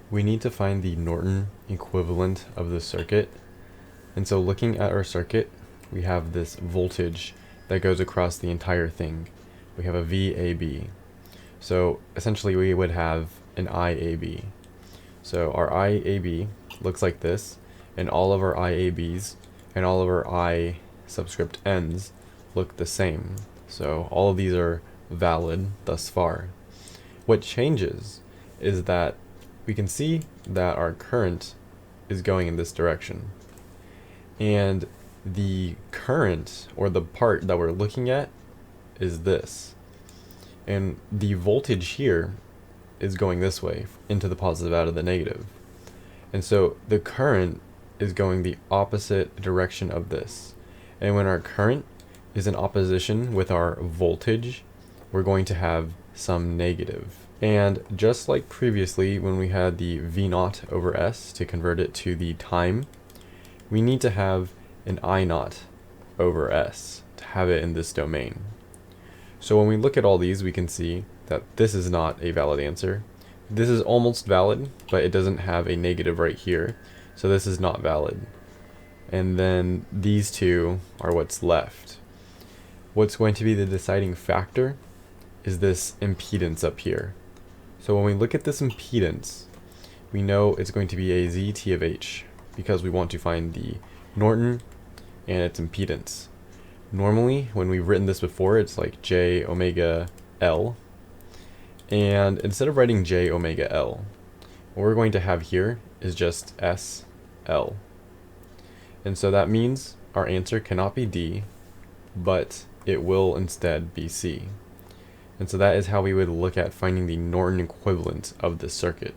We need to find the Norton equivalent of the circuit. And so looking at our circuit, we have this voltage that goes across the entire thing. We have a VAB. So essentially we would have an IAB. So our IAB looks like this, and all of our IABs and all of our I subscript n's look the same. So all of these are valid thus far. What changes is that we can see that our current is going in this direction. And the current, or the part that we're looking at, is this. And the voltage here is going this way, into the positive out of the negative. And so the current is going the opposite direction of this. And when our current is in opposition with our voltage, we're going to have some negative. And just like previously when we had the V0 over S to convert it to the time, we need to have an I0 over S to have it in this domain. So when we look at all these, we can see that this is not a valid answer. This is almost valid, but it doesn't have a negative right here, so this is not valid. And then these two are what's left. What's going to be the deciding factor is this impedance up here. So when we look at this impedance, we know it's going to be a ZT of H, because we want to find the Norton and its impedance. Normally, when we've written this before, it's like J omega L. And instead of writing J omega L, what we're going to have here is just S L. And so that means our answer cannot be D, but it will instead be C. And so that is how we would look at finding the Norton equivalent of this circuit.